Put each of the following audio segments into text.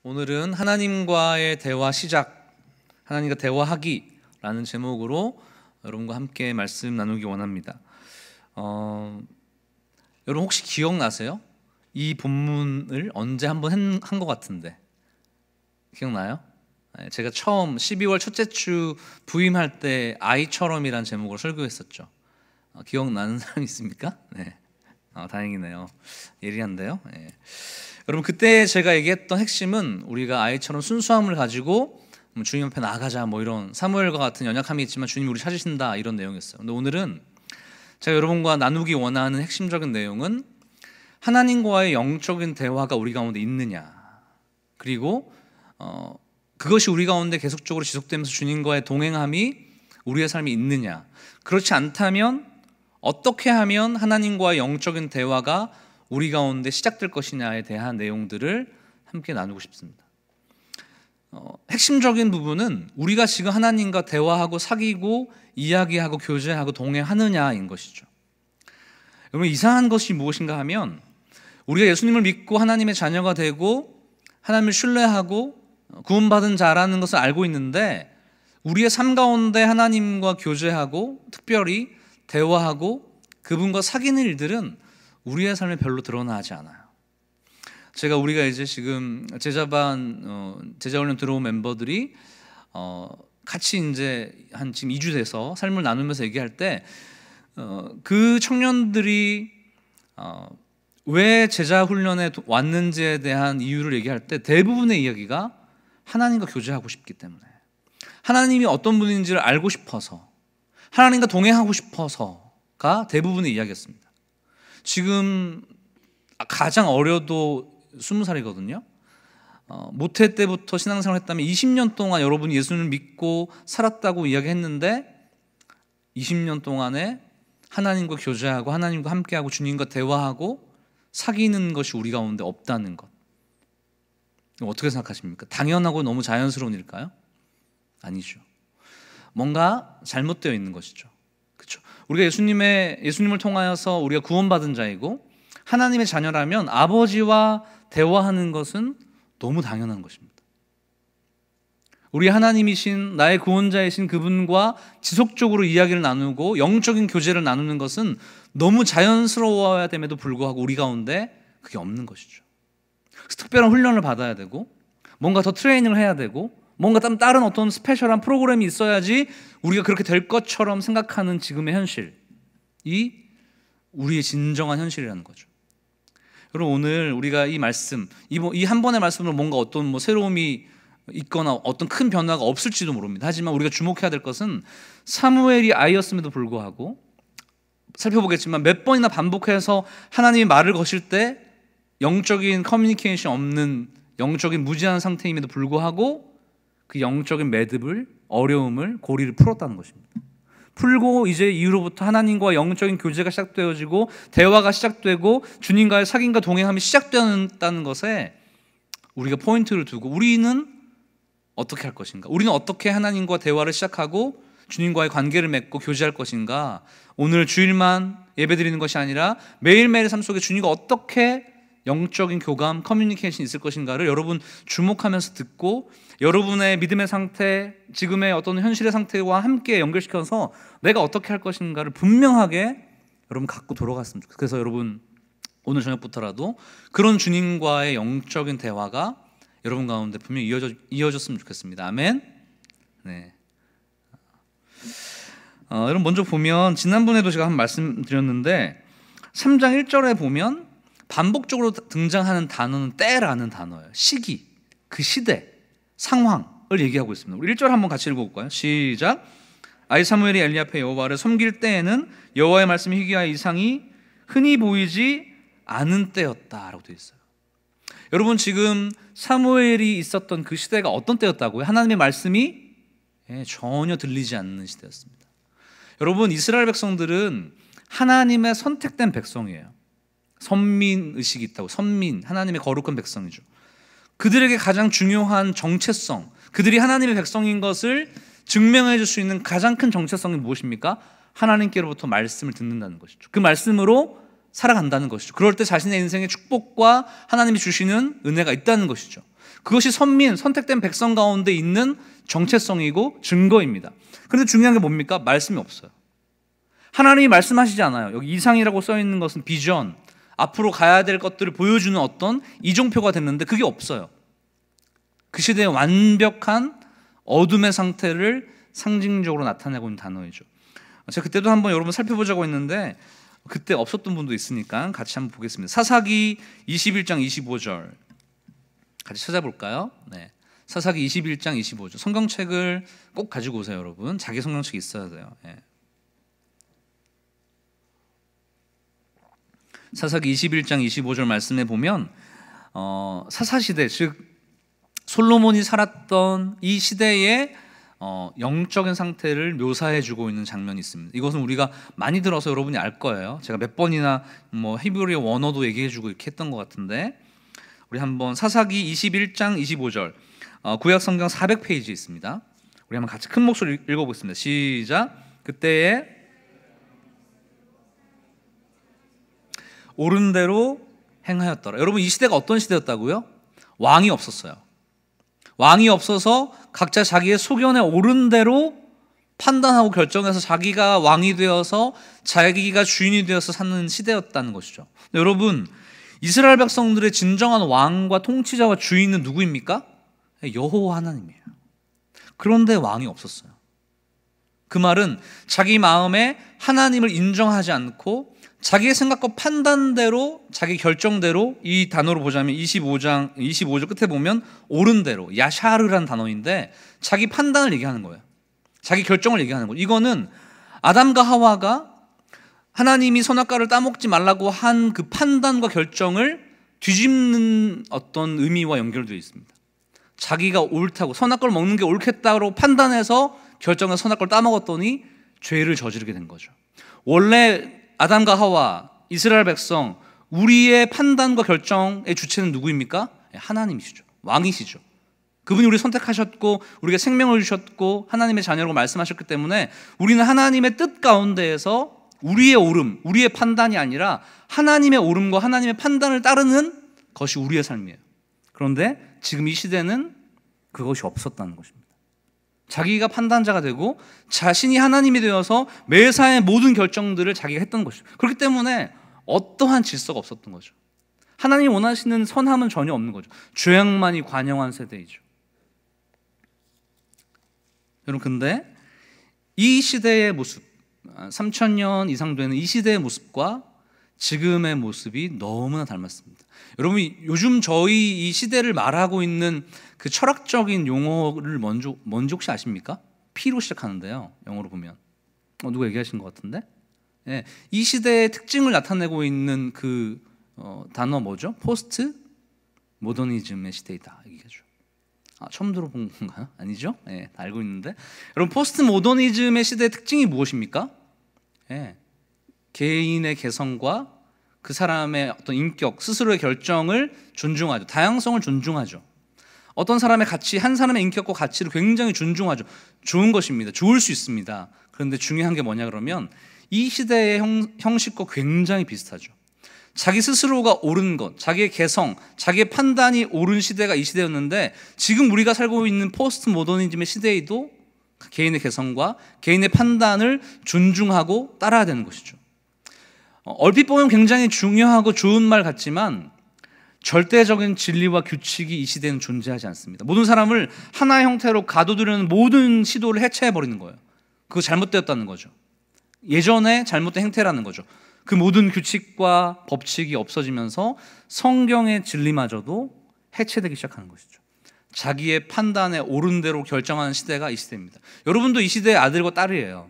오늘은 하나님과의 대화 시작, 하나님과 대화하기라는 제목으로 여러분과 함께 말씀 나누기 원합니다. 여러분 혹시 기억나세요? 이 본문을 언제 한번 한 것 같은데 기억나요? 제가 처음 12월 첫째 주 부임할 때 아이처럼이란 제목으로 설교했었죠. 기억나는 사람 있습니까? 네. 다행이네요. 예리한데요. 네. 여러분 그때 제가 얘기했던 핵심은 우리가 아이처럼 순수함을 가지고 주님 앞에 나아가자 이런 사무엘과 같은 연약함이 있지만 주님이 우리 찾으신다 이런 내용이었어요. 근데 오늘은 제가 여러분과 나누기 원하는 핵심적인 내용은 하나님과의 영적인 대화가 우리 가운데 있느냐, 그리고 그것이 우리 가운데 계속적으로 지속되면서 주님과의 동행함이 우리의 삶에 있느냐, 그렇지 않다면 어떻게 하면 하나님과의 영적인 대화가 우리 가운데 시작될 것이냐에 대한 내용들을 함께 나누고 싶습니다. 핵심적인 부분은 우리가 지금 하나님과 대화하고 사귀고 이야기하고 교제하고 동행하느냐인 것이죠. 여러분 이상한 것이 무엇인가 하면 우리가 예수님을 믿고 하나님의 자녀가 되고 하나님을 신뢰하고 구원받은 자라는 것을 알고 있는데 우리의 삶 가운데 하나님과 교제하고 특별히 대화하고 그분과 사귀는 일들은 우리의 삶에 별로 드러나지 않아요. 우리가 이제 지금 제자반 제자훈련 들어온 멤버들이 같이 이제 지금 2주 돼서 삶을 나누면서 얘기할 때 그 청년들이 왜 제자훈련에 왔는지에 대한 이유를 얘기할 때 대부분의 이야기가 하나님과 교제하고 싶기 때문에, 하나님이 어떤 분인지를 알고 싶어서, 하나님과 동행하고 싶어서가 대부분의 이야기였습니다. 지금 가장 어려도 20살이거든요. 모태 때부터 신앙생활을 했다면 20년 동안 여러분이 예수님을 믿고 살았다고 이야기했는데 20년 동안에 하나님과 교제하고 하나님과 함께하고 주님과 대화하고 사귀는 것이 우리 가운데 없다는 것, 어떻게 생각하십니까? 당연하고 너무 자연스러운 일일까요? 아니죠. 뭔가 잘못되어 있는 것이죠. 그렇죠? 우리가 예수님을 통하여서 우리가 구원받은 자이고 하나님의 자녀라면 아버지와 대화하는 것은 너무 당연한 것입니다. 우리 하나님이신 나의 구원자이신 그분과 지속적으로 이야기를 나누고 영적인 교제를 나누는 것은 너무 자연스러워야 됨에도 불구하고 우리 가운데 그게 없는 것이죠. 그래서 특별한 훈련을 받아야 되고 뭔가 더 트레이닝을 해야 되고 뭔가 다른 어떤 스페셜한 프로그램이 있어야지 우리가 그렇게 될 것처럼 생각하는 지금의 현실이 우리의 진정한 현실이라는 거죠. 여러분 오늘 우리가 이 말씀, 이 한 번의 말씀으로 뭔가 어떤 새로움이 있거나 어떤 큰 변화가 없을지도 모릅니다. 하지만 우리가 주목해야 될 것은 사무엘이 아이였음에도 불구하고 살펴보겠지만 몇 번이나 반복해서 하나님이 말을 거실 때 영적인 커뮤니케이션 없는 영적인 무지한 상태임에도 불구하고 그 영적인 매듭을, 어려움을, 고리를 풀었다는 것입니다. 풀고 이제 이후로부터 하나님과 영적인 교제가 시작되어지고 대화가 시작되고 주님과의 사귐과 동행함이 시작되었다는 것에 우리가 포인트를 두고 우리는 어떻게 할 것인가? 우리는 어떻게 하나님과 대화를 시작하고 주님과의 관계를 맺고 교제할 것인가? 오늘 주일만 예배드리는 것이 아니라 매일매일 삶 속에 주님과 어떻게 영적인 교감, 커뮤니케이션이 있을 것인가를 여러분 주목하면서 듣고 여러분의 믿음의 상태, 지금의 어떤 현실의 상태와 함께 연결시켜서 내가 어떻게 할 것인가를 분명하게 여러분 갖고 돌아갔으면 좋겠어요. 그래서 여러분 오늘 저녁부터라도 그런 주님과의 영적인 대화가 여러분 가운데 분명히 이어졌으면 좋겠습니다. 아멘. 네. 여러분 먼저 보면 지난번에도 제가 한번 말씀드렸는데 3장 1절에 보면 반복적으로 등장하는 단어는 때라는 단어예요. 시기, 그 시대, 상황을 얘기하고 있습니다. 우리 1절 한번 같이 읽어볼까요? 시작. 아이 사무엘이 엘리 앞에 여호와를 섬길 때에는 여호와의 말씀이 희귀와 이상이 흔히 보이지 않은 때였다라고 되어 있어요. 여러분 지금 사무엘이 있었던 그 시대가 어떤 때였다고요? 하나님의 말씀이 전혀 들리지 않는 시대였습니다. 여러분 이스라엘 백성들은 하나님의 선택된 백성이에요. 선민의식이 있다고. 선민, 하나님의 거룩한 백성이죠. 그들에게 가장 중요한 정체성, 그들이 하나님의 백성인 것을 증명해 줄 수 있는 가장 큰 정체성이 무엇입니까? 하나님께로부터 말씀을 듣는다는 것이죠. 그 말씀으로 살아간다는 것이죠. 그럴 때 자신의 인생의 축복과 하나님이 주시는 은혜가 있다는 것이죠. 그것이 선택된 백성 가운데 있는 정체성이고 증거입니다. 그런데 중요한 게 뭡니까? 말씀이 없어요. 하나님이 말씀하시지 않아요. 여기 이상이라고 써 있는 것은 비전, 앞으로 가야 될 것들을 보여주는 어떤 이종표가 됐는데 그게 없어요. 그 시대의 완벽한 어둠의 상태를 상징적으로 나타내고 있는 단어이죠. 제가 그때도 한번 여러분 살펴보자고 했는데 그때 없었던 분도 있으니까 같이 한번 보겠습니다. 사사기 21장 25절 같이 찾아볼까요? 네. 사사기 21장 25절. 성경책을 꼭 가지고 오세요, 여러분. 자기 성경책이 있어야 돼요. 네. 사사기 21장 25절 말씀에 보면 사사시대, 즉 솔로몬이 살았던 이 시대의 영적인 상태를 묘사해주고 있는 장면이 있습니다. 이것은 우리가 많이 들어서 여러분이 알 거예요. 제가 몇 번이나 히브리어 원어도 얘기해주고 이렇게 했던 것 같은데 우리 한번 사사기 21장 25절 구약 성경 400페이지 있습니다. 우리 한번 같이 큰 목소리로 읽어보겠습니다. 시작. 그때에 옳은 대로 행하였더라. 여러분, 이 시대가 어떤 시대였다고요? 왕이 없었어요. 왕이 없어서 각자 자기의 소견에 옳은 대로 판단하고 결정해서 자기가 왕이 되어서 자기가 주인이 되어서 사는 시대였다는 것이죠. 여러분, 이스라엘 백성들의 진정한 왕과 통치자와 주인은 누구입니까? 여호와 하나님이에요. 그런데 왕이 없었어요. 그 말은 자기 마음에 하나님을 인정하지 않고 자기의 생각과 판단대로, 자기 결정대로, 이 단어로 보자면 25절 끝에 보면 옳은 대로, 야샤르라는 단어인데 자기 판단을 얘기하는 거예요. 자기 결정을 얘기하는 거예요. 이거는 아담과 하와가 하나님이 선악과를 따먹지 말라고 한 그 판단과 결정을 뒤집는 어떤 의미와 연결되어 있습니다. 자기가 옳다고, 선악과를 먹는 게 옳겠다고 판단해서 결정해서 선악과를 따먹었더니 죄를 저지르게 된 거죠. 원래 아담과 하와, 이스라엘 백성, 우리의 판단과 결정의 주체는 누구입니까? 하나님이시죠. 왕이시죠. 그분이 우리를 선택하셨고 우리에게 생명을 주셨고 하나님의 자녀라고 말씀하셨기 때문에 우리는 하나님의 뜻 가운데에서 우리의 옳음, 우리의 판단이 아니라 하나님의 옳음과 하나님의 판단을 따르는 것이 우리의 삶이에요. 그런데 지금 이 시대는 그것이 없었다는 것입니다. 자기가 판단자가 되고 자신이 하나님이 되어서 매사의 모든 결정들을 자기가 했던 것이죠. 그렇기 때문에 어떠한 질서가 없었던 거죠. 하나님이 원하시는 선함은 전혀 없는 거죠. 죄악만이 관영한 세대이죠. 여러분, 근데 이 시대의 모습, 3000년 이상 되는 이 시대의 모습과 지금의 모습이 너무나 닮았습니다. 여러분, 요즘 저희 이 시대를 말하고 있는 그 철학적인 용어를 뭔지 혹시 아십니까? P로 시작하는데요. 영어로 보면 누가 얘기하신 것 같은데? 네, 이 시대의 특징을 나타내고 있는 그 단어 뭐죠? 포스트 모더니즘의 시대이다 얘기하죠. 처음 들어본 건가요? 아니죠? 네, 알고 있는데 여러분, 포스트 모더니즘의 시대의 특징이 무엇입니까? 네, 개인의 개성과 그 사람의 어떤 인격, 스스로의 결정을 존중하죠. 다양성을 존중하죠. 어떤 사람의 가치, 한 사람의 인격과 가치를 굉장히 존중하죠. 좋은 것입니다. 좋을 수 있습니다. 그런데 중요한 게 뭐냐 그러면 이 시대의 형식과 굉장히 비슷하죠. 자기 스스로가 옳은 것, 자기의 개성, 자기의 판단이 옳은 시대가 이 시대였는데 지금 우리가 살고 있는 포스트 모더니즘의 시대에도 개인의 개성과 개인의 판단을 존중하고 따라야 되는 것이죠. 얼핏 보면 굉장히 중요하고 좋은 말 같지만 절대적인 진리와 규칙이 이 시대에는 존재하지 않습니다. 모든 사람을 하나의 형태로 가둬두려는 모든 시도를 해체해버리는 거예요. 그거 잘못되었다는 거죠. 예전에 잘못된 행태라는 거죠. 그 모든 규칙과 법칙이 없어지면서 성경의 진리마저도 해체되기 시작하는 것이죠. 자기의 판단에 옳은 대로 결정하는 시대가 이 시대입니다. 여러분도 이 시대의 아들과 딸이에요.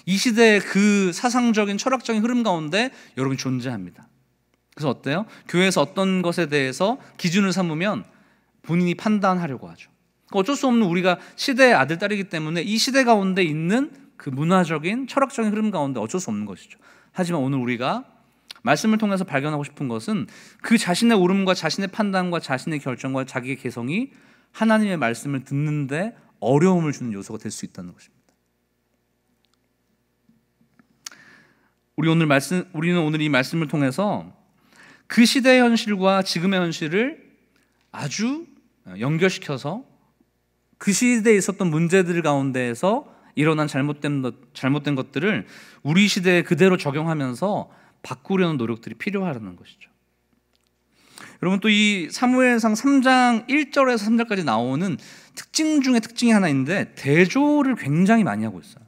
이 시대의 그 사상적인 철학적인 흐름 가운데 여러분이 존재합니다. 그래서 어때요? 교회에서 어떤 것에 대해서 기준을 삼으면 본인이 판단하려고 하죠. 어쩔 수 없는 우리가 시대의 아들, 딸이기 때문에 이 시대 가운데 있는 그 문화적인 철학적인 흐름 가운데 어쩔 수 없는 것이죠. 하지만 오늘 우리가 말씀을 통해서 발견하고 싶은 것은 그 자신의 옳음과 자신의 판단과 자신의 결정과 자기의 개성이 하나님의 말씀을 듣는데 어려움을 주는 요소가 될 수 있다는 것입니다. 우리는 오늘 이 말씀을 통해서 그 시대의 현실과 지금의 현실을 아주 연결시켜서 그 시대에 있었던 문제들 가운데에서 일어난 잘못된 것들을 우리 시대에 그대로 적용하면서 바꾸려는 노력들이 필요하다는 것이죠. 여러분, 또 이 사무엘상 3장 1절에서 3절까지 나오는 특징 중에 특징이 하나 있는데 대조를 굉장히 많이 하고 있어요.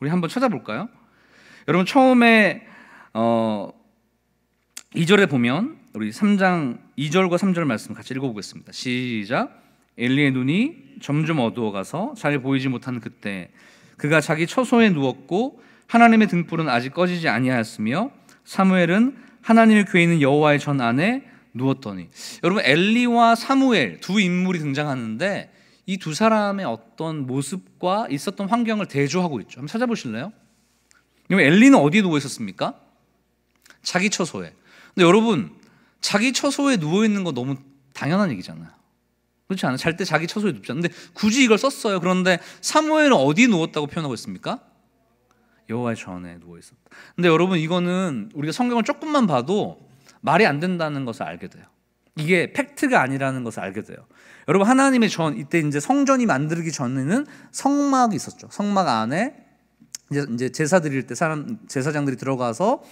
우리 한번 찾아볼까요? 여러분, 처음에 2절에 보면 우리 3장 2절과 3절 말씀 같이 읽어보겠습니다. 시작. 엘리의 눈이 점점 어두워가서 잘 보이지 못하는 그때 그가 자기 처소에 누웠고 하나님의 등불은 아직 꺼지지 아니하였으며 사무엘은 하나님의 교회 있는 여호와의 전 안에 누웠더니. 여러분, 엘리와 사무엘 두 인물이 등장하는데 이 두 사람의 어떤 모습과 있었던 환경을 대조하고 있죠. 한번 찾아보실래요? 엘리는 어디에 누워 있었습니까? 자기 처소에. 근데 여러분, 자기 처소에 누워 있는 거 너무 당연한 얘기잖아요. 그렇지 않아요? 잘 때 자기 처소에 눕잖아요. 근데 굳이 이걸 썼어요. 그런데 사무엘은 어디에 누웠다고 표현하고 있습니까? 여호와의 전에 누워 있었다. 근데 여러분, 이거는 우리가 성경을 조금만 봐도 말이 안 된다는 것을 알게 돼요. 이게 팩트가 아니라는 것을 알게 돼요. 여러분, 하나님의 전, 이때 이제 성전이 만들기 전에는 성막이 있었죠. 성막 안에 이제 제사 드릴 때 제사장들이 들어가서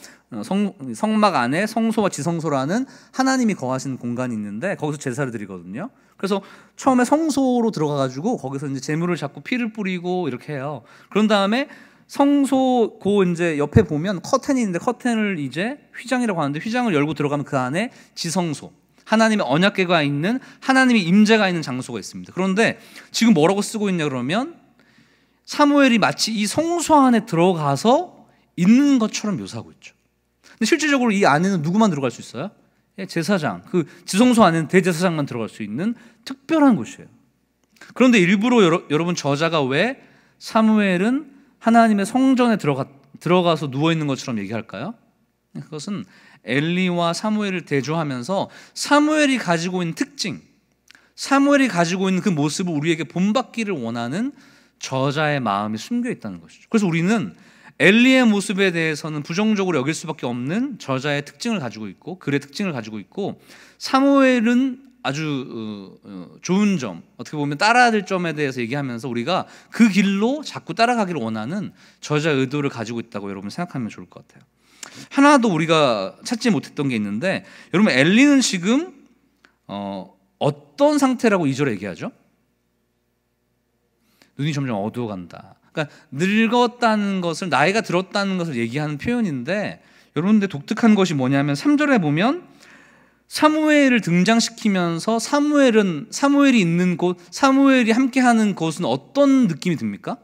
성막 안에 성소와 지성소라는 하나님이 거하시는 공간이 있는데 거기서 제사를 드리거든요. 그래서 처음에 성소로 들어가가지고 거기서 이제 제물을 잡고 피를 뿌리고 이렇게 해요. 그런 다음에 성소 이제 옆에 보면 커튼이 있는데 커튼을 이제 휘장이라고 하는데 휘장을 열고 들어가면 그 안에 지성소, 하나님의 언약궤가 있는, 하나님의 임재가 있는 장소가 있습니다. 그런데 지금 뭐라고 쓰고 있냐 그러면 사무엘이 마치 이 성소 안에 들어가서 있는 것처럼 묘사하고 있죠. 근데 실질적으로 이 안에는 누구만 들어갈 수 있어요? 제사장, 그 지성소 안에는 대제사장만 들어갈 수 있는 특별한 곳이에요. 그런데 일부러 여러분, 저자가 왜 사무엘은 하나님의 성전에 들어가서 누워있는 것처럼 얘기할까요? 그것은 엘리와 사무엘을 대조하면서 사무엘이 가지고 있는 특징, 사무엘이 가지고 있는 그 모습을 우리에게 본받기를 원하는 저자의 마음이 숨겨 있다는 것이죠. 그래서 우리는 엘리의 모습에 대해서는 부정적으로 여길 수밖에 없는 저자의 특징을 가지고 있고, 글의 특징을 가지고 있고, 사무엘은 아주 좋은 점, 어떻게 보면 따라야 될 점에 대해서 얘기하면서 우리가 그 길로 자꾸 따라가기를 원하는 저자의 의도를 가지고 있다고 여러분 생각하면 좋을 것 같아요. 하나도 우리가 찾지 못했던 게 있는데, 여러분, 엘리는 지금 어떤 상태라고 2절에 얘기하죠? 눈이 점점 어두워간다. 그러니까 늙었다는 것을, 나이가 들었다는 것을 얘기하는 표현인데, 여러분들 독특한 것이 뭐냐면 3절에 보면 사무엘을 등장시키면서 사무엘이 있는 곳, 사무엘이 함께하는 곳은 어떤 느낌이 듭니까?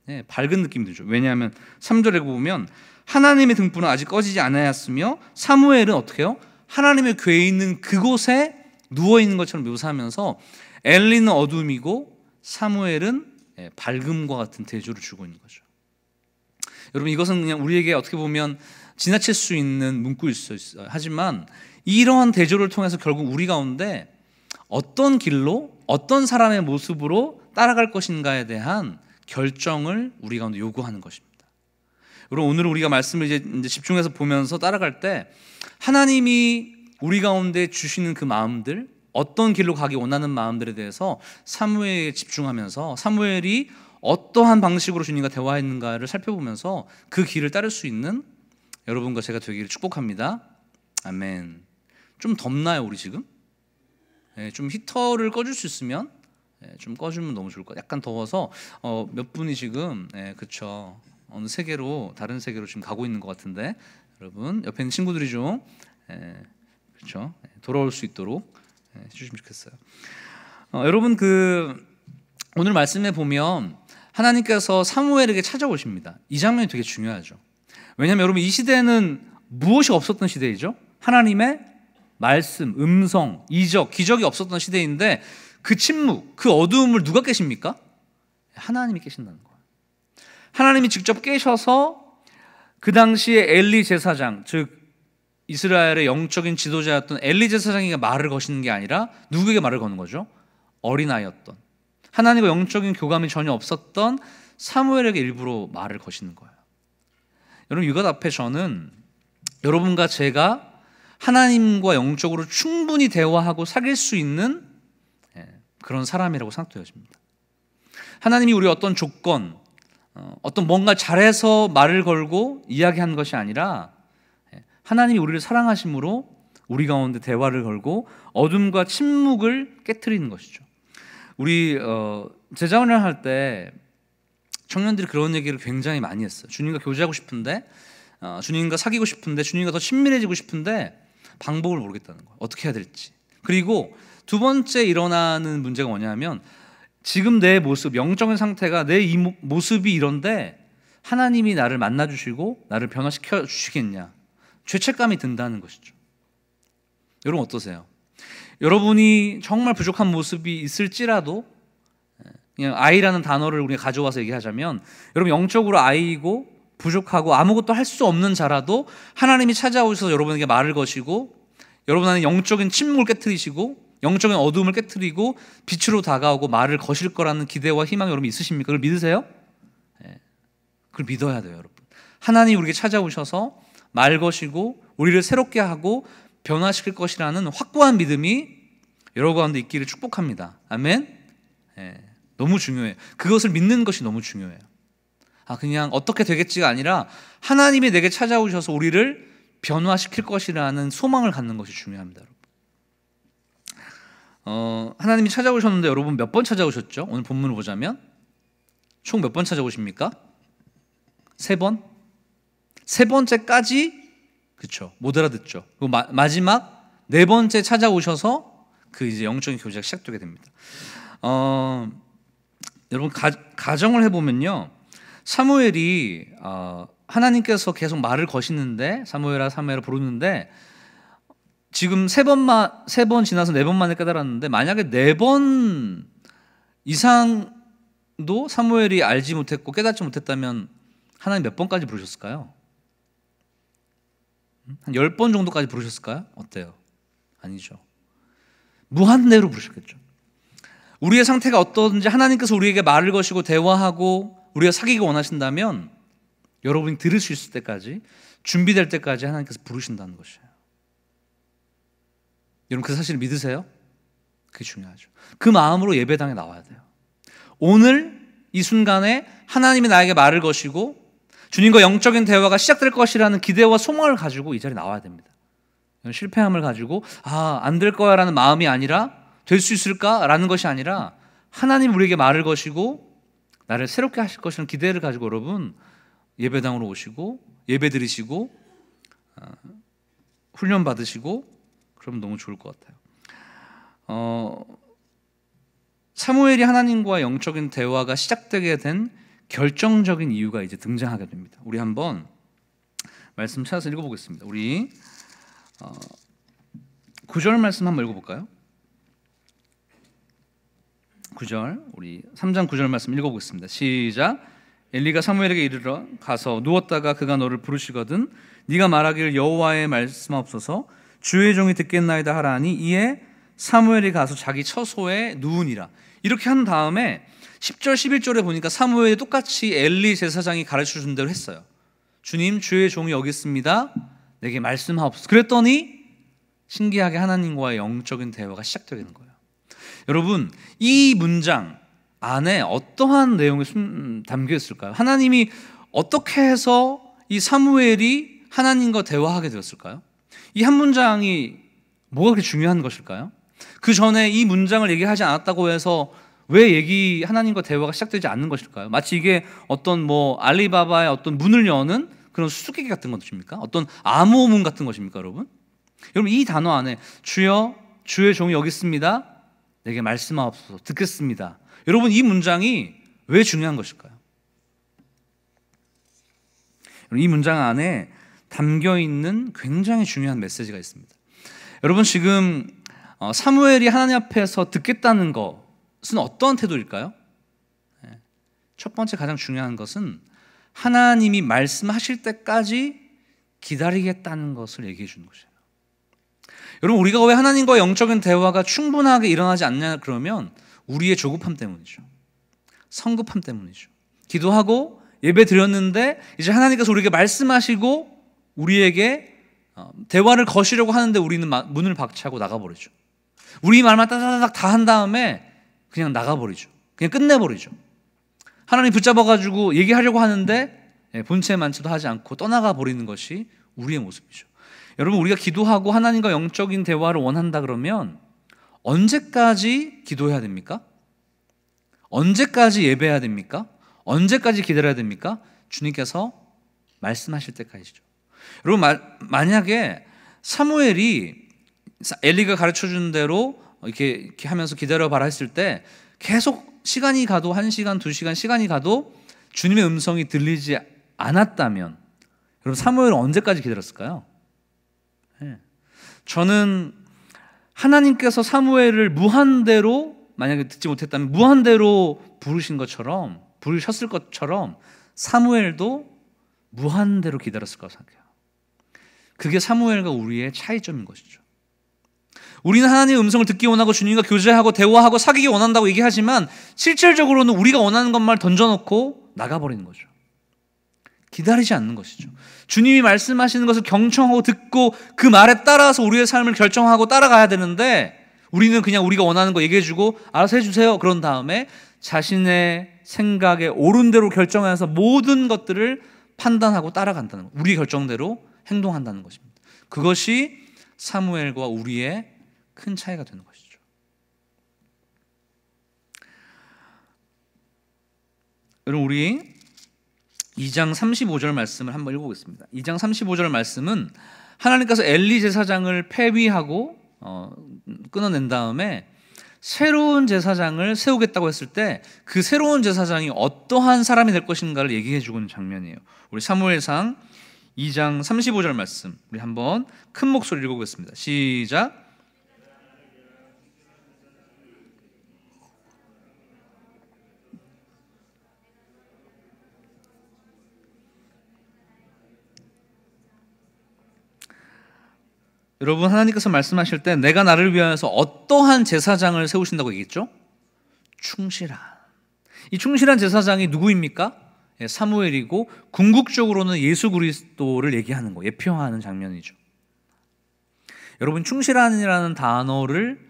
네, 밝은 느낌이 들죠. 왜냐하면 3절에 보면 하나님의 등불은 아직 꺼지지 않았으며 사무엘은 어떻게 해요? 하나님의 궤에 있는 그곳에 누워있는 것처럼 묘사하면서 엘리는 어둠이고 사무엘은 밝음과 같은 대조를 주고 있는 거죠. 여러분, 이것은 그냥 우리에게 어떻게 보면 지나칠 수 있는 문구일 수 있어요. 하지만 이러한 대조를 통해서 결국 우리 가운데 어떤 길로, 어떤 사람의 모습으로 따라갈 것인가에 대한 결정을 우리 가운데 요구하는 것입니다. 여러분, 오늘 우리가 말씀을 이제 집중해서 보면서 따라갈 때 하나님이 우리 가운데 주시는 그 마음들, 어떤 길로 가기 원하는 마음들에 대해서 사무엘에 집중하면서 사무엘이 어떠한 방식으로 주님과 대화했는가를 살펴보면서 그 길을 따를 수 있는 여러분과 제가 되기를 축복합니다. 아멘. 좀 덥나요, 우리 지금? 좀 히터를 꺼줄 수 있으면 좀 꺼주면 너무 좋을 것 같아요. 약간 더워서 몇 분이 지금 그쵸, 어느 세계로, 다른 세계로 지금 가고 있는 것 같은데, 여러분 옆에 있는 친구들이 좀 그렇죠, 돌아올 수 있도록 해주시면 좋겠어요. 여러분, 오늘 말씀에 보면 하나님께서 사무엘에게 찾아오십니다. 이 장면이 되게 중요하죠. 왜냐하면 여러분, 이 시대는 무엇이 없었던 시대이죠? 하나님의 말씀, 음성, 이적, 기적이 없었던 시대인데 그 침묵, 그 어두움을 누가 깨십니까? 하나님이 깨신다는 거예요. 하나님이 직접 깨셔서 그 당시에 엘리 제사장, 즉 이스라엘의 영적인 지도자였던 엘리 제사장에게 말을 거시는 게 아니라 누구에게 말을 거는 거죠? 어린아이였던, 하나님과 영적인 교감이 전혀 없었던 사무엘에게 일부러 말을 거시는 거예요. 여러분, 이것 앞에 저는 여러분과 제가 하나님과 영적으로 충분히 대화하고 사귈 수 있는 그런 사람이라고 생각되어집니다. 하나님이 우리 어떤 조건, 어떤 뭔가 잘해서 말을 걸고 이야기한 것이 아니라 하나님이 우리를 사랑하심으로 우리 가운데 대화를 걸고 어둠과 침묵을 깨트리는 것이죠. 우리 제자훈련 할 때 청년들이 그런 얘기를 굉장히 많이 했어요. 주님과 교제하고 싶은데, 주님과 사귀고 싶은데, 주님과 더 친밀해지고 싶은데 방법을 모르겠다는 거예요. 어떻게 해야 될지. 그리고 두 번째 일어나는 문제가 뭐냐면, 지금 내 모습, 영적인 상태가 내 이 모습이 이런데 하나님이 나를 만나주시고 나를 변화시켜 주시겠냐, 죄책감이 든다는 것이죠. 여러분 어떠세요? 여러분이 정말 부족한 모습이 있을지라도, 그냥 아이라는 단어를 우리가 가져와서 얘기하자면, 여러분 영적으로 아이이고 부족하고 아무것도 할 수 없는 자라도 하나님이 찾아오셔서 여러분에게 말을 거시고 여러분 안에 영적인 침묵을 깨트리시고 영적인 어둠을 깨트리고 빛으로 다가오고 말을 거실 거라는 기대와 희망이 여러분 있으십니까? 그걸 믿으세요? 네. 그걸 믿어야 돼요, 여러분. 하나님이 우리에게 찾아오셔서 말 거시고 우리를 새롭게 하고 변화시킬 것이라는 확고한 믿음이 여러분 가운데 있기를 축복합니다. 아멘. 네. 너무 중요해요. 그것을 믿는 것이 너무 중요해요. 그냥 어떻게 되겠지가 아니라 하나님이 내게 찾아오셔서 우리를 변화시킬 것이라는 소망을 갖는 것이 중요합니다, 여러분. 하나님이 찾아오셨는데 여러분 몇 번 찾아오셨죠? 오늘 본문을 보자면 총 몇 번 찾아오십니까? 3번? 세 번째까지, 그렇죠, 못 알아듣죠. 그리고 마지막 4번째 찾아오셔서 그 이제 영적인 교제가 시작되게 됩니다. 여러분 가정을 해보면요, 사무엘이 하나님께서 계속 말을 거시는데 사무엘아 사무엘아 부르는데 지금 3번 지나서 4번 만에 깨달았는데, 만약에 4번 이상도 사무엘이 알지 못했고 깨닫지 못했다면 하나님 몇 번까지 부르셨을까요? 한 10번 정도까지 부르셨을까요? 어때요? 아니죠. 무한대로 부르셨겠죠. 우리의 상태가 어떠든지 하나님께서 우리에게 말을 거시고 대화하고 우리가 사귀기 원하신다면 여러분이 들을 수 있을 때까지, 준비될 때까지 하나님께서 부르신다는 것이에요. 여러분 그 사실을 믿으세요? 그게 중요하죠. 그 마음으로 예배당에 나와야 돼요. 오늘 이 순간에 하나님이 나에게 말을 거시고 주님과 영적인 대화가 시작될 것이라는 기대와 소망을 가지고 이 자리에 나와야 됩니다. 실패함을 가지고 안 될 거야 라는 마음이 아니라, 될 수 있을까? 라는 것이 아니라 하나님 우리에게 말을 거시고 나를 새롭게 하실 것이라는 기대를 가지고 여러분 예배당으로 오시고 예배 드리시고 훈련 받으시고 그러면 너무 좋을 것 같아요. 사무엘이 하나님과 영적인 대화가 시작되게 된 결정적인 이유가 이제 등장하게 됩니다. 우리 한번 말씀 찾아서 읽어보겠습니다. 우리 9절 말씀 한번 읽어볼까요? 9절, 우리 3장 9절 말씀 읽어보겠습니다. 시작. 엘리가 사무엘에게 이르러 가서 누웠다가 그가 너를 부르시거든 네가 말하기를 여호와의 말씀하옵소서 주의 종이 듣겠나이다 하라니, 이에 사무엘이 가서 자기 처소에 누우니라. 이렇게 한 다음에 10절 11절에 보니까 사무엘이 똑같이 엘리 제사장이 가르쳐준 대로 했어요. 주님, 주의 종이 여기 있습니다, 내게 말씀하옵소서. 그랬더니 신기하게 하나님과의 영적인 대화가 시작되게 된 거예요. 여러분 이 문장 안에 어떠한 내용이 담겨 있을까요? 하나님이 어떻게 해서 이 사무엘이 하나님과 대화하게 되었을까요? 이 한 문장이 뭐가 그렇게 중요한 것일까요? 그 전에 이 문장을 얘기하지 않았다고 해서 왜 하나님과 대화가 시작되지 않는 것일까요? 마치 이게 어떤 알리바바의 어떤 문을 여는 그런 수수께끼 같은 것입니까? 어떤 암호문 같은 것입니까, 여러분? 여러분 이 단어 안에 주여, 주의 종이 여기 있습니다, 내게 말씀하옵소서, 듣겠습니다. 여러분 이 문장이 왜 중요한 것일까요? 이 문장 안에 담겨 있는 굉장히 중요한 메시지가 있습니다. 여러분 지금 사무엘이 하나님 앞에서 듣겠다는 것은 어떤 태도일까요? 첫 번째 가장 중요한 것은 하나님이 말씀하실 때까지 기다리겠다는 것을 얘기해 주는 것이에요. 여러분 우리가 왜 하나님과 영적인 대화가 충분하게 일어나지 않냐 그러면 우리의 조급함 때문이죠. 성급함 때문이죠. 기도하고 예배 드렸는데 이제 하나님께서 우리에게 말씀하시고 우리에게 대화를 거시려고 하는데 우리는 문을 박차고 나가버리죠. 우리 말만 따다닥 다 한 다음에 그냥 나가버리죠. 그냥 끝내버리죠. 하나님 붙잡아가지고 얘기하려고 하는데 본체 만체도 하지 않고 떠나가 버리는 것이 우리의 모습이죠. 여러분, 우리가 기도하고 하나님과 영적인 대화를 원한다 그러면 언제까지 기도해야 됩니까? 언제까지 예배해야 됩니까? 언제까지 기다려야 됩니까? 주님께서 말씀하실 때까지죠. 여러분, 만약에 사무엘이 엘리가 가르쳐준 대로 이렇게 하면서 기다려봐라 했을 때 계속 시간이 가도 1시간, 2시간 시간이 가도 주님의 음성이 들리지 않았다면 여러분, 사무엘은 언제까지 기다렸을까요? 저는 하나님께서 사무엘을 무한대로 만약에 듣지 못했다면 무한대로 부르셨을 것처럼 사무엘도 무한대로 기다렸을 거라고 생각해요. 그게 사무엘과 우리의 차이점인 것이죠. 우리는 하나님의 음성을 듣기 원하고 주님과 교제하고 대화하고 사귀기 원한다고 얘기하지만 실질적으로는 우리가 원하는 것만 던져놓고 나가버리는 거죠. 기다리지 않는 것이죠. 주님이 말씀하시는 것을 경청하고 듣고 그 말에 따라서 우리의 삶을 결정하고 따라가야 되는데 우리는 그냥 우리가 원하는 거 얘기해주고 알아서 해주세요. 그런 다음에 자신의 생각에 옳은 대로 결정해서 모든 것들을 판단하고 따라간다는 것, 우리 결정대로 행동한다는 것입니다. 그것이 사무엘과 우리의 큰 차이가 되는 것이죠. 여러분, 우리 2장 35절 말씀을 한번 읽어보겠습니다. 2장 35절 말씀은 하나님께서 엘리 제사장을 폐위하고 끊어낸 다음에 새로운 제사장을 세우겠다고 했을 때 그 새로운 제사장이 어떠한 사람이 될 것인가를 얘기해 주고 있는 장면이에요. 우리 사무엘상 2장 35절 말씀 우리 한번 큰 목소리로 읽어보겠습니다. 시작. 여러분, 하나님께서 말씀하실 때 내가 나를 위하여서 어떠한 제사장을 세우신다고 얘기했죠? 충실한. 이 충실한 제사장이 누구입니까? 사무엘이고 궁극적으로는 예수 그리스도를 얘기하는 거, 예표하는 장면이죠. 여러분, 충실한이라는 단어를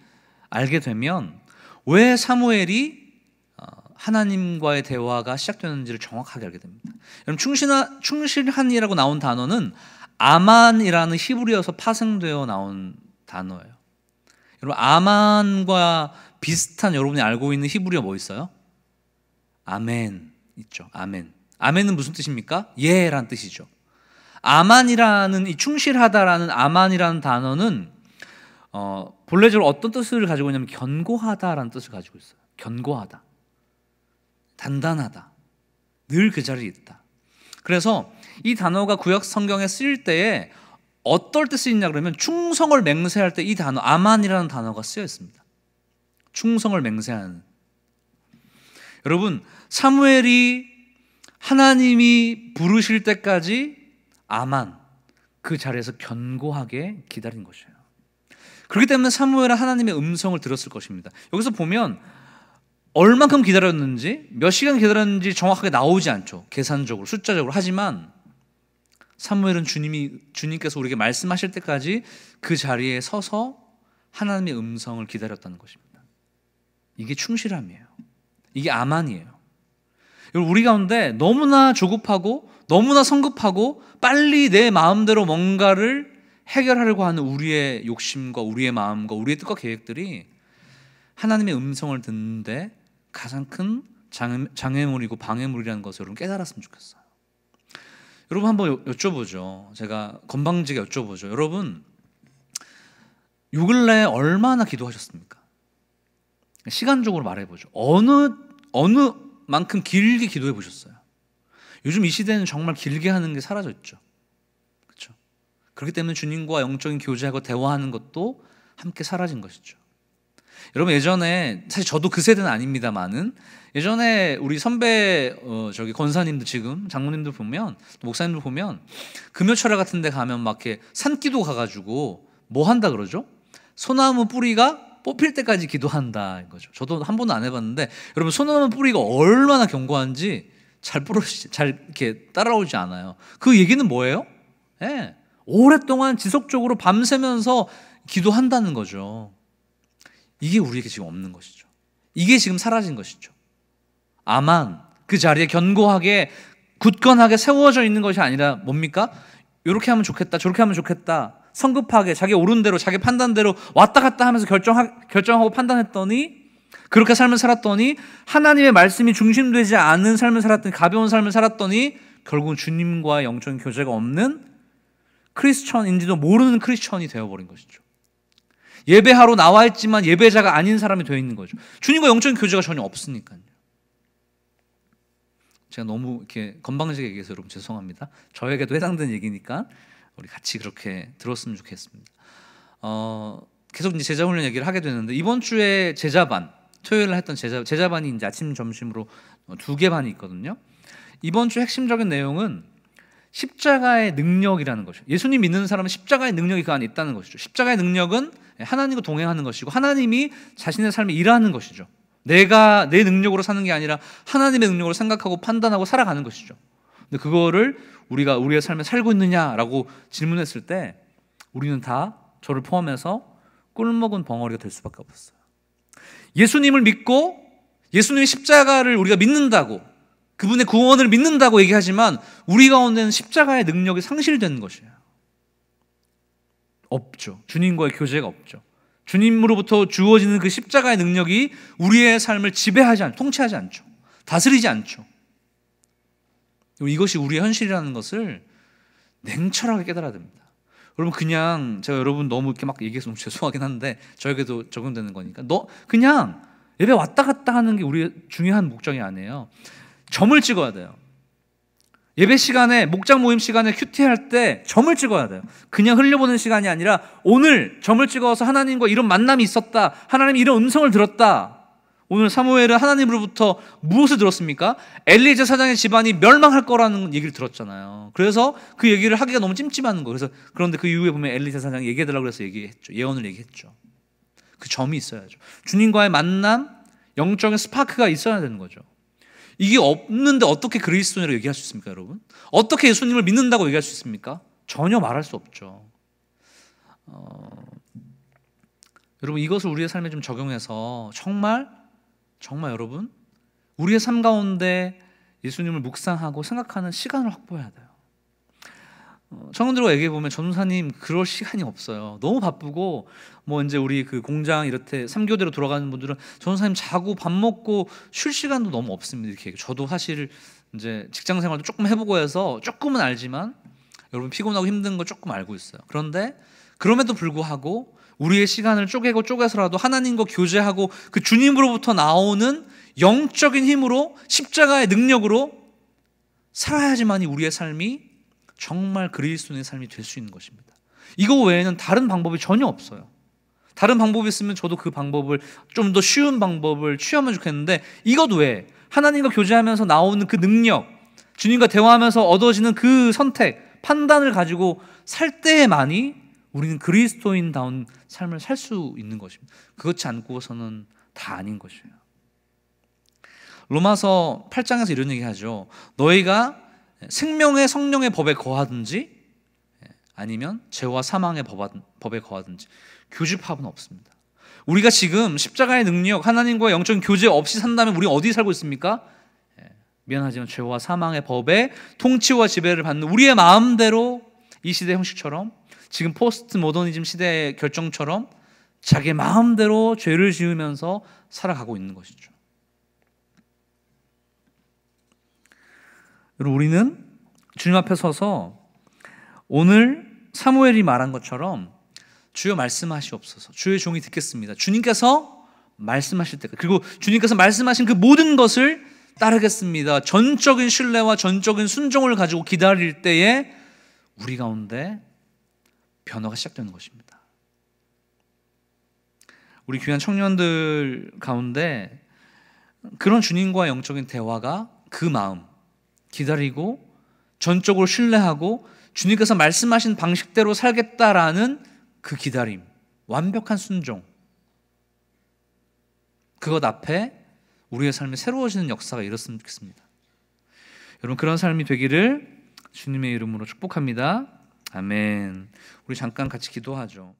알게 되면 왜 사무엘이 하나님과의 대화가 시작되는지를 정확하게 알게 됩니다. 여러분, 충실한이라고 나온 단어는 아만이라는 히브리어에서 파생되어 나온 단어예요. 여러분, 아만과 비슷한 여러분이 알고 있는 히브리어 뭐 있어요? 아멘 있죠. 아멘. 아멘은 무슨 뜻입니까? 예라는 뜻이죠. 아만이라는 이 충실하다라는 아만이라는 단어는 본래적으로 어떤 뜻을 가지고 있냐면 견고하다라는 뜻을 가지고 있어요. 견고하다, 단단하다, 늘 그 자리에 있다. 그래서 이 단어가 구약 성경에 쓰일 때에 어떨 때 쓰이냐 그러면 충성을 맹세할 때 이 단어 아만이라는 단어가 쓰여 있습니다. 충성을 맹세하는. 여러분, 사무엘이 하나님이 부르실 때까지 아만 그 자리에서 견고하게 기다린 것이에요. 그렇기 때문에 사무엘은 하나님의 음성을 들었을 것입니다. 여기서 보면 얼만큼 기다렸는지 몇 시간 기다렸는지 정확하게 나오지 않죠. 계산적으로 숫자적으로. 하지만 사무엘은 주님께서 우리에게 말씀하실 때까지 그 자리에 서서 하나님의 음성을 기다렸다는 것입니다. 이게 충실함이에요. 이게 아만이에요. 우리 가운데 너무나 조급하고 너무나 성급하고 빨리 내 마음대로 뭔가를 해결하려고 하는 우리의 욕심과 우리의 마음과 우리의 뜻과 계획들이 하나님의 음성을 듣는데 가장 큰 장애물이고 방해물이라는 것을 여러분 깨달았으면 좋겠어요. 여러분, 한번 여쭤보죠. 제가 건방지게 여쭤보죠. 여러분, 요 근래 얼마나 기도하셨습니까? 시간적으로 말해보죠. 어느 만큼 길게 기도해 보셨어요? 요즘 이 시대는 정말 길게 하는 게 사라졌죠. 그렇죠? 그렇기 때문에 주님과 영적인 교제하고 대화하는 것도 함께 사라진 것이죠. 여러분, 예전에 사실 저도 그 세대는 아닙니다만은 예전에 우리 선배 권사님들, 지금 장로님들 보면, 목사님들 보면 금요철야 같은 데 가면 막 이렇게 산기도 가가지고 뭐 한다 그러죠? 소나무 뿌리가 뽑힐 때까지 기도한다 이거죠. 저도 한 번도 안 해봤는데 여러분, 소나무 뿌리가 얼마나 견고한지 잘 이렇게 따라오지 않아요. 그 얘기는 뭐예요? 네, 오랫동안 지속적으로 밤새면서 기도한다는 거죠. 이게 우리에게 지금 없는 것이죠. 이게 지금 사라진 것이죠. 아만 그 자리에 견고하게 굳건하게 세워져 있는 것이 아니라 뭡니까? 이렇게 하면 좋겠다, 저렇게 하면 좋겠다, 성급하게 자기 옳은 대로 자기 판단대로 왔다 갔다 하면서 결정하고 판단했더니, 그렇게 삶을 살았더니, 하나님의 말씀이 중심되지 않은 삶을 살았더니, 가벼운 삶을 살았더니 결국은 주님과의 영적인 교제가 없는 크리스천인지도 모르는 크리스천이 되어버린 것이죠. 예배하러 나와 있지만 예배자가 아닌 사람이 되어 있는 거죠. 주님과 영적인 교제가 전혀 없으니까요. 제가 너무 이렇게 건방지게 얘기해서 여러분 죄송합니다. 저에게도 해당되는 얘기니까 우리 같이 그렇게 들었으면 좋겠습니다. 계속 이제 제자훈련 얘기를 하게 되는데, 이번 주에 제자반, 토요일에 했던 제자반이 이제 아침 점심으로 2개 반이 있거든요. 이번 주 핵심적인 내용은 십자가의 능력이라는 것이죠. 예수님 믿는 사람은 십자가의 능력이 그 안에 있다는 것이죠. 십자가의 능력은 하나님과 동행하는 것이고, 하나님이 자신의 삶에 일하는 것이죠. 내가 내 능력으로 사는 게 아니라 하나님의 능력으로 생각하고 판단하고 살아가는 것이죠. 근데 그거를 우리가 우리의 삶에 살고 있느냐라고 질문했을 때, 우리는 다 저를 포함해서 꿀먹은 벙어리가 될 수밖에 없었어요. 예수님을 믿고 예수님의 십자가를 우리가 믿는다고, 그분의 구원을 믿는다고 얘기하지만 우리 가운데는 십자가의 능력이 상실되는 것이에요. 없죠. 주님과의 교제가 없죠. 주님으로부터 주어지는 그 십자가의 능력이 우리의 삶을 통치하지 않죠. 다스리지 않죠. 이것이 우리의 현실이라는 것을 냉철하게 깨달아야 됩니다. 여러분, 그냥 제가 여러분 너무 이렇게 막 얘기해서 너무 죄송하긴 한데 저에게도 적용되는 거니까, 그냥 예배 왔다 갔다 하는 게 우리의 중요한 목적이 아니에요. 점을 찍어야 돼요. 예배 시간에, 목장 모임 시간에 큐티할 때 점을 찍어야 돼요. 그냥 흘려보는 시간이 아니라 오늘 점을 찍어서 하나님과 이런 만남이 있었다, 하나님이 이런 음성을 들었다. 오늘 사무엘은 하나님으로부터 무엇을 들었습니까? 엘리 제사장의 집안이 멸망할 거라는 얘기를 들었잖아요. 그래서 그 얘기를 하기가 너무 찜찜한 거예요. 그런데 그 이후에 보면 엘리 제사장이 얘기해달라고 해서 얘기했죠. 예언을 얘기했죠. 그 점이 있어야죠. 주님과의 만남, 영적인 스파크가 있어야 되는 거죠. 이게 없는데 어떻게 그리스도인이라고 얘기할 수 있습니까, 여러분? 어떻게 예수님을 믿는다고 얘기할 수 있습니까? 전혀 말할 수 없죠. 여러분, 이것을 우리의 삶에 좀 적용해서 정말 여러분, 우리의 삶 가운데 예수님을 묵상하고 생각하는 시간을 확보해야 돼요. 청년들과 얘기해 보면 전도사님 그럴 시간이 없어요. 너무 바쁘고, 이제 우리 그 공장 이렇게 3교대로 돌아가는 분들은 전도사님 자고 밥 먹고 쉴 시간도 너무 없습니다. 이렇게 얘기해요. 저도 사실 이제 직장 생활도 조금 해보고 해서 조금은 알지만, 여러분 피곤하고 힘든 거 조금 알고 있어요. 그런데 그럼에도 불구하고 우리의 시간을 쪼개서라도 하나님과 교제하고 그 주님으로부터 나오는 영적인 힘으로, 십자가의 능력으로 살아야지만이 우리의 삶이 정말 그리스도인의 삶이 될 수 있는 것입니다. 이거 외에는 다른 방법이 전혀 없어요. 다른 방법이 있으면 저도 그 방법을, 좀 더 쉬운 방법을 취하면 좋겠는데, 이것 외에 하나님과 교제하면서 나오는 그 능력, 주님과 대화하면서 얻어지는 그 선택, 판단을 가지고 살 때에만이 우리는 그리스도인다운 삶을 살 수 있는 것입니다. 그렇지 않고서는 다 아닌 것이에요. 로마서 8장에서 이런 얘기하죠. 너희가 생명의 성령의 법에 거하든지 아니면 죄와 사망의 법에 거하든지 교집합은 없습니다. 우리가 지금 십자가의 능력, 하나님과 영적인 교제 없이 산다면 우리가 어디 살고 있습니까? 미안하지만 죄와 사망의 법에 통치와 지배를 받는 우리의 마음대로, 이 시대 형식처럼, 지금 포스트 모더니즘 시대의 결정처럼 자기 마음대로 죄를 지으면서 살아가고 있는 것이죠. 여러분, 우리는 주님 앞에 서서 오늘 사무엘이 말한 것처럼 주여 말씀하시옵소서, 주의 종이 듣겠습니다, 주님께서 말씀하실 때까지, 그리고 주님께서 말씀하신 그 모든 것을 따르겠습니다, 전적인 신뢰와 전적인 순종을 가지고 기다릴 때에 우리 가운데 변화가 시작되는 것입니다. 우리 귀한 청년들 가운데 그런 주님과의 영적인 대화가, 그 마음, 기다리고 전적으로 신뢰하고 주님께서 말씀하신 방식대로 살겠다라는 그 기다림, 완벽한 순종, 그것 앞에 우리의 삶이 새로워지는 역사가 일었으면 좋겠습니다. 여러분, 그런 삶이 되기를 주님의 이름으로 축복합니다. 아멘. 우리 잠깐 같이 기도하죠.